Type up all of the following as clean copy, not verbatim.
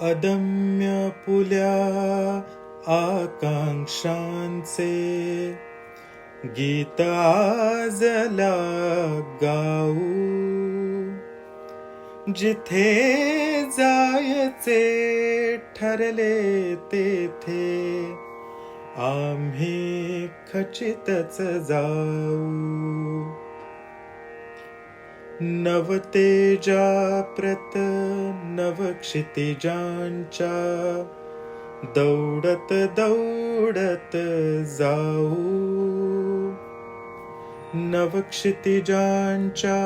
अदम्य पुल्या आकांक्षांचे गीत आजला गाऊ. जिथे जायचे ठरले तेथे आम्ही खचितच जाऊ. नवतेजाप्रत नवक्षितिजांच्या दौडत दौडत जाऊ. नवक्षितिजांच्या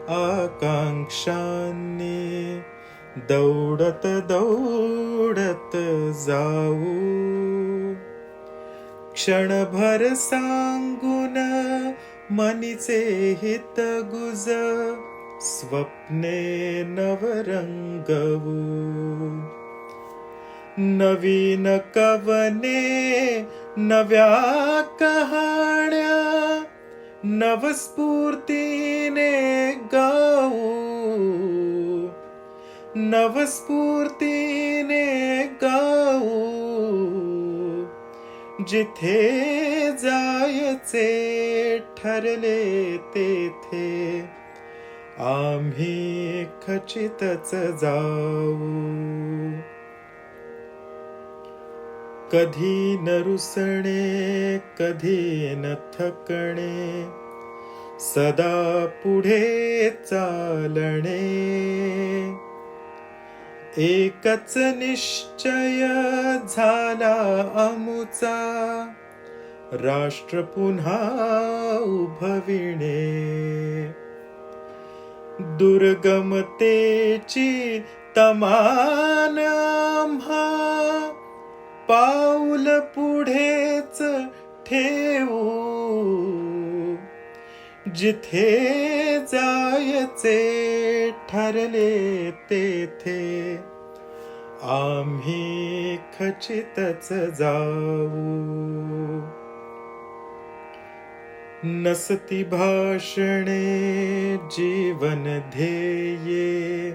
आकांक्षांनी दौडत दौडत जाऊ. क्षणभर सांगून मनीचे हित गुज स्वप्ने नवरंगवू. नवीन कवने नव्या कहाण्या नवस्फूर्तीने गाऊ. नवस्फूर्तीने गाऊ. जिथे जायचे ठरले तेथे आम्ही खचितच जाऊ. कधी न रुसणे कधी न थकणे सदा पुढे चालणे. एकच निश्चय झाला आमुचा राष्ट्र पुन्हा उभविणे. दुर्गमतेची तमान आम्हा पाऊल पुढेच ठेवू. जिथे जायचे ठरले तेथे आम्ही खचितच जाऊ. नसती भाषणे जीवन ध्येये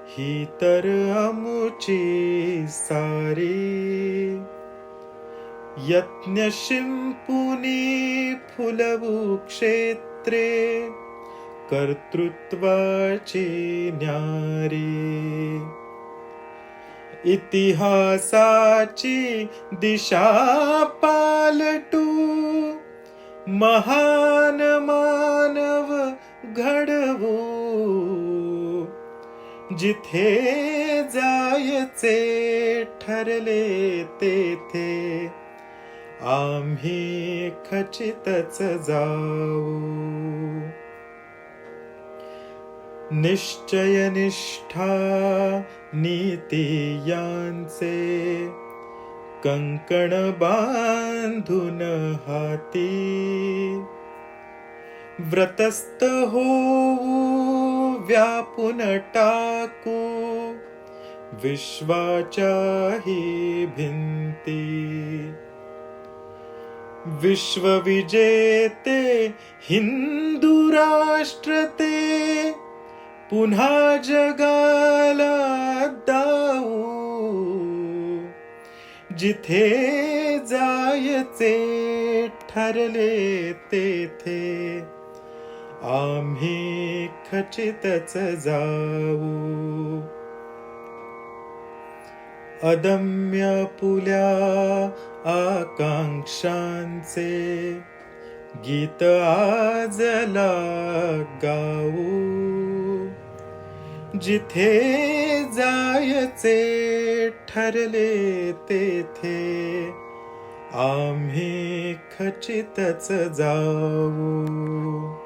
ही तर आमुची सारी. यत्न शिंपुनी फुलवू क्षेत्रे कर्तृत्वाची न्यारी. इतिहासाची दिशा पालटू महान मानव घडवू. जिथे जायचे ठरले तेथे आम्ही खचितच जाऊ. निश्चय निष्ठा नीती यांचे कंकण बांधून हाती. व्रतस्थ होऊ व्यापून टाकू विश्वाच्याही भिंती. विश्वविजेते हिंदू राष्ट्र ते पुन्हा जगाला दाऊ. जिथे जायचे ठरले तेथे आम्ही खचितच जाऊ. अदम्य पुल्या आकांक्षांचे गीत आजला गाऊ. जिथे जायचे ठरले तेथे आम्ही खचितच जाऊ.